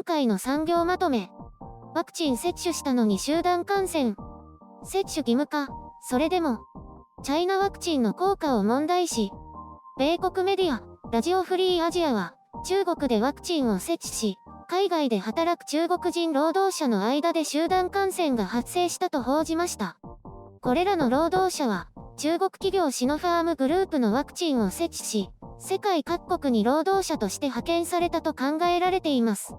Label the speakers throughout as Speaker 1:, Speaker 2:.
Speaker 1: 今回の産業まとめ。ワクチン接種したのに集団感染。接種義務化。それでも、チャイナワクチンの効果を問題視。米国メディア、ラジオフリーアジアは、中国でワクチンを接種し、海外で働く中国人労働者の間で集団感染が発生したと報じました。これらの労働者は、中国企業シノファームグループのワクチンを接種し、世界各国に労働者として派遣されたと考えられています。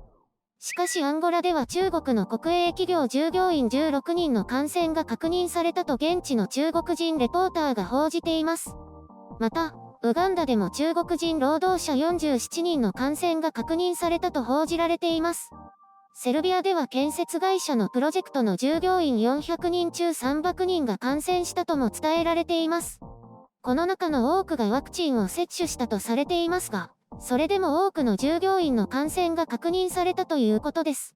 Speaker 1: しかしアンゴラでは中国の国営企業従業員16人の感染が確認されたと現地の中国人レポーターが報じています。また、ウガンダでも中国人労働者47人の感染が確認されたと報じられています。セルビアでは建設会社のプロジェクトの従業員400人中300人が感染したとも伝えられています。この中の多くがワクチンを接種したとされていますが、それでも多くの従業員の感染が確認されたということです。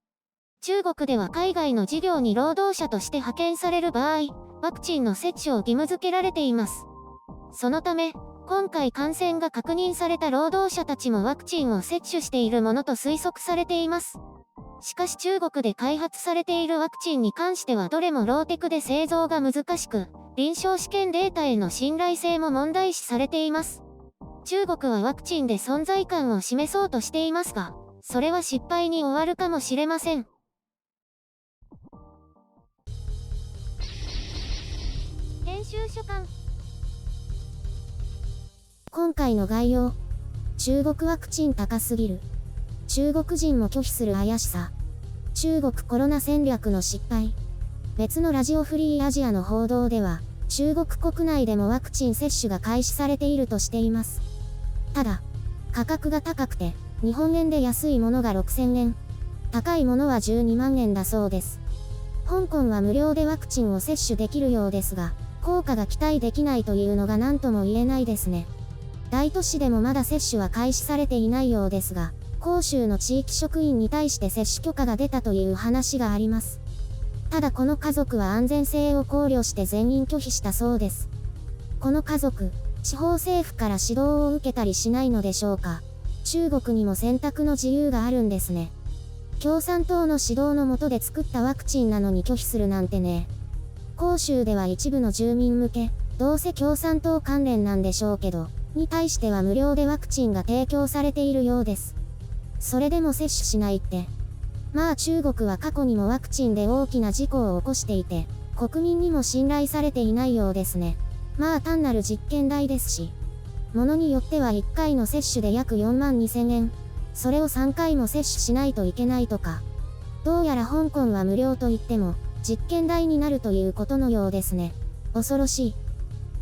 Speaker 1: 中国では海外の事業に労働者として派遣される場合、ワクチンの接種を義務付けられています。そのため、今回感染が確認された労働者たちもワクチンを接種しているものと推測されています。しかし中国で開発されているワクチンに関してはどれもローテクで製造が難しく、臨床試験データへの信頼性も問題視されています。中国はワクチンで存在感を示そうとしていますが、それは失敗に終わるかもしれません。編集書簡。今回の概要。中国ワクチン高すぎる。中国人も拒否する怪しさ。中国コロナ戦略の失敗。別のラジオフリーアジアの報道では、中国国内でもワクチン接種が開始されているとしています。ただ、価格が高くて、日本円で安いものが6000円、高いものは12万円だそうです。香港は無料でワクチンを接種できるようですが、効果が期待できないというのが何とも言えないですね。大都市でもまだ接種は開始されていないようですが、広州の地域職員に対して接種許可が出たという話があります。ただこの家族は安全性を考慮して全員拒否したそうです。この家族、地方政府から指導を受けたりしないのでしょうか。中国にも選択の自由があるんですね。共産党の指導の下で作ったワクチンなのに拒否するなんてね。広州では一部の住民向け、どうせ共産党関連なんでしょうけど、に対しては無料でワクチンが提供されているようです。それでも接種しないって。まあ中国は過去にもワクチンで大きな事故を起こしていて、国民にも信頼されていないようですね。まあ単なる実験台ですし。ものによっては1回の接種で約4万2000円。それを3回も接種しないといけないとか。どうやら香港は無料と言っても、実験台になるということのようですね。恐ろしい。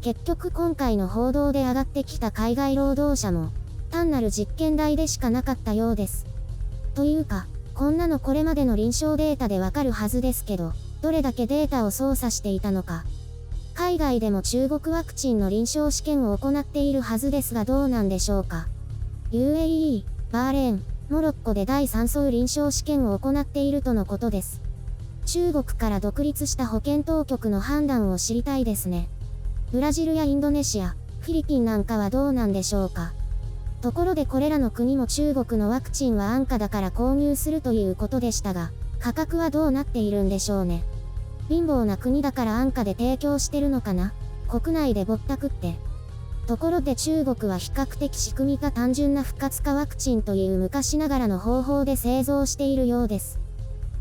Speaker 1: 結局今回の報道で上がってきた海外労働者も、単なる実験台でしかなかったようです。というか、こんなのこれまでの臨床データでわかるはずですけど、どれだけデータを操作していたのか。海外でも中国ワクチンの臨床試験を行っているはずですがどうなんでしょうか。UAE、バーレーン、モロッコで第3相臨床試験を行っているとのことです。中国から独立した保健当局の判断を知りたいですね。ブラジルやインドネシア、フィリピンなんかはどうなんでしょうか。ところでこれらの国も中国のワクチンは安価だから購入するということでしたが、価格はどうなっているんでしょうね。貧乏な国だから安価で提供してるのかな。国内でぼったくって。ところで中国は比較的仕組みが単純な不活化ワクチンという昔ながらの方法で製造しているようです。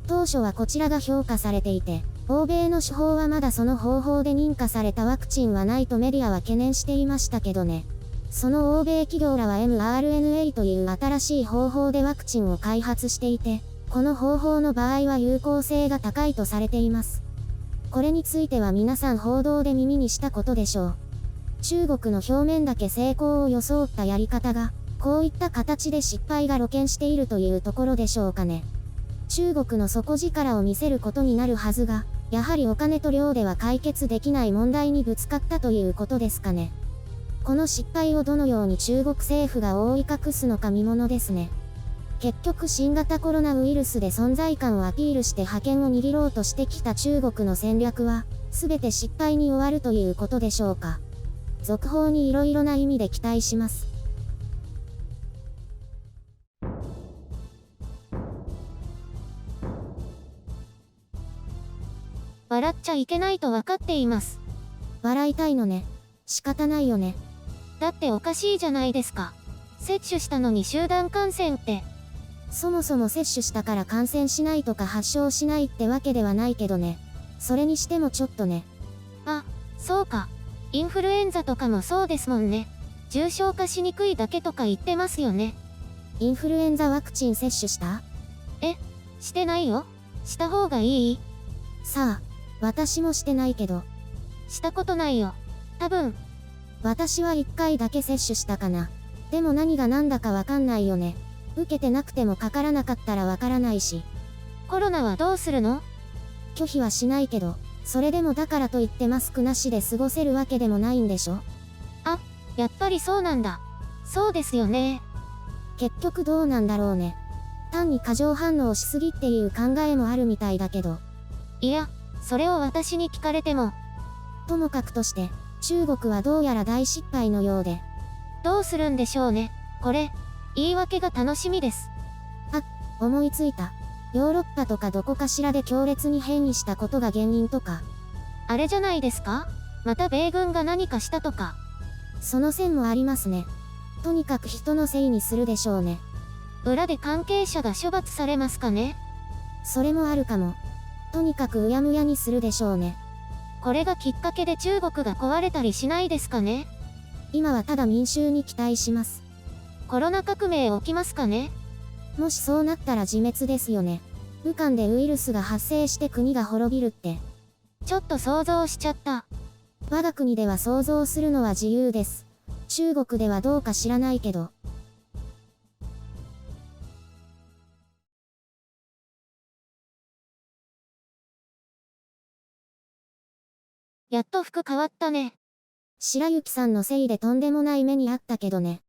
Speaker 1: 当初はこちらが評価されていて、欧米の手法はまだその方法で認可されたワクチンはないとメディアは懸念していましたけどね。その欧米企業らは mRNA という新しい方法でワクチンを開発していて、この方法の場合は有効性が高いとされています。これについては皆さん報道で耳にしたことでしょう。中国の表面だけ成功を装ったやり方が、こういった形で失敗が露見しているというところでしょうかね。中国の底力を見せることになるはずが、やはりお金と量では解決できない問題にぶつかったということですかね。この失敗をどのように中国政府が覆い隠すのか見ものですね。結局新型コロナウイルスで存在感をアピールして覇権を握ろうとしてきた中国の戦略は、全て失敗に終わるということでしょうか。続報に色々な意味で期待します。
Speaker 2: 笑っちゃいけないと分かっています。
Speaker 1: 笑いたいのね。仕方ないよね。
Speaker 2: だっておかしいじゃないですか。接種したのに集団感染って。
Speaker 1: そもそも接種したから感染しないとか発症しないってわけではないけどね。それにしてもちょっとね。
Speaker 2: あ、そうか。インフルエンザとかもそうですもんね。重症化しにくいだけとか言ってますよね。
Speaker 1: インフルエンザワクチン接種した？
Speaker 2: してないよ。した方がいい？
Speaker 1: さあ、私もしてないけど。
Speaker 2: したことないよ。多分。
Speaker 1: 私は1回だけ接種したかな。でも何が何だかわかんないよね。受けてなくてもかからなかったらわからないし。
Speaker 2: コロナはどうするの？
Speaker 1: 拒否はしないけど、それでもだからといってマスクなしで過ごせるわけでもないんでしょ？
Speaker 2: あ、やっぱりそうなんだ。そうですよね。
Speaker 1: 結局どうなんだろうね。単に過剰反応しすぎっていう考えもあるみたいだけど。
Speaker 2: いや、それを私に聞かれても。
Speaker 1: ともかくとして、中国はどうやら大失敗のようで。
Speaker 2: どうするんでしょうね。これ、言い訳が楽しみです。
Speaker 1: 思いついた。ヨーロッパとかどこかしらで強烈に変異したことが原因とか。
Speaker 2: あれじゃないですか？また米軍が何かしたとか。
Speaker 1: その線もありますね。とにかく人のせいにするでしょうね。
Speaker 2: 裏で関係者が処罰されますかね？
Speaker 1: それもあるかも。とにかくうやむやにするでしょうね。
Speaker 2: これがきっかけで中国が壊れたりしないですかね？
Speaker 1: 今はただ民衆に期待します。
Speaker 2: コロナ革命起きますかね？
Speaker 1: もしそうなったら自滅ですよね。武漢でウイルスが発生して国が滅びるって。
Speaker 2: ちょっと想像しちゃった。
Speaker 1: 我が国では想像するのは自由です。中国ではどうか知らないけど。
Speaker 2: やっと服変わったね。
Speaker 1: 白雪さんのせいでとんでもない目にあったけどね。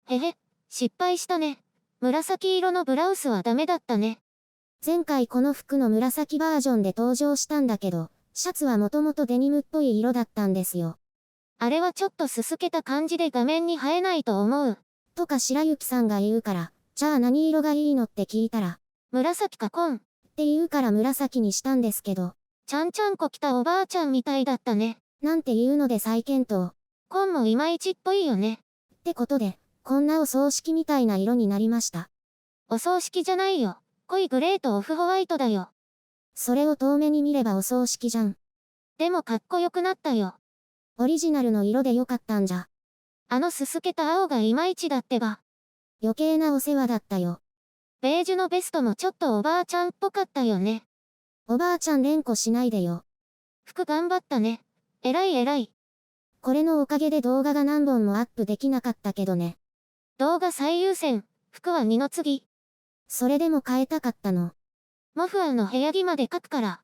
Speaker 2: へへ、失敗したね。紫色のブラウスはダメだったね。
Speaker 1: 前回この服の紫バージョンで登場したんだけど、シャツはもともとデニムっぽい色だったんですよ。
Speaker 2: あれはちょっとすすけた感じで画面に映えないと思う。
Speaker 1: とか白雪さんが言うから、じゃあ何色がいいのって聞いたら、
Speaker 2: 紫か紺。
Speaker 1: って言うから紫にしたんですけど、
Speaker 2: ちゃんちゃんこ着たおばあちゃんみたいだったね。
Speaker 1: なんて言うので再検討。
Speaker 2: 紺もいまいちっぽいよね。
Speaker 1: ってことで、こんなお葬式みたいな色になりました。
Speaker 2: お葬式じゃないよ。濃いグレーとオフホワイトだよ。
Speaker 1: それを遠目に見ればお葬式じゃん。
Speaker 2: でもかっこよくなったよ。
Speaker 1: オリジナルの色でよかったんじゃ。
Speaker 2: あのすすけた青がいまいちだってば。
Speaker 1: 余計なお世話だったよ。
Speaker 2: ベージュのベストもちょっとおばあちゃんっぽかったよね。
Speaker 1: おばあちゃん連呼しないでよ。
Speaker 2: 服頑張ったね。えらいえらい。
Speaker 1: これのおかげで動画が何本もアップできなかったけどね。
Speaker 2: 動画最優先、服は二の次。
Speaker 1: それでも変えたかったの。
Speaker 2: モフアンの部屋着まで書くから。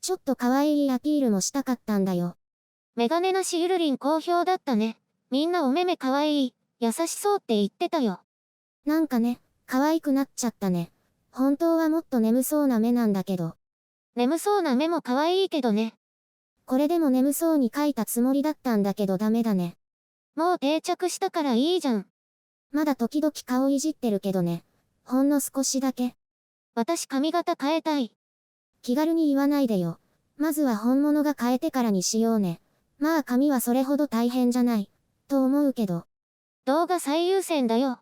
Speaker 1: ちょっと可愛いアピールもしたかったんだよ。
Speaker 2: メガネなしゆるりん好評だったね。みんなお目目可愛い、優しそうって言ってたよ。
Speaker 1: なんかね、可愛くなっちゃったね。本当はもっと眠そうな目なんだけど。
Speaker 2: 眠そうな目も可愛いけどね。
Speaker 1: これでも眠そうに描いたつもりだったんだけどダメだね。
Speaker 2: もう定着したからいいじゃん。
Speaker 1: まだ時々顔いじってるけどね。ほんの少しだけ。
Speaker 2: 私髪型変えたい。
Speaker 1: 気軽に言わないでよ。まずは本物が変えてからにしようね。まあ髪はそれほど大変じゃない。と思うけど。
Speaker 2: 動画最優先だよ。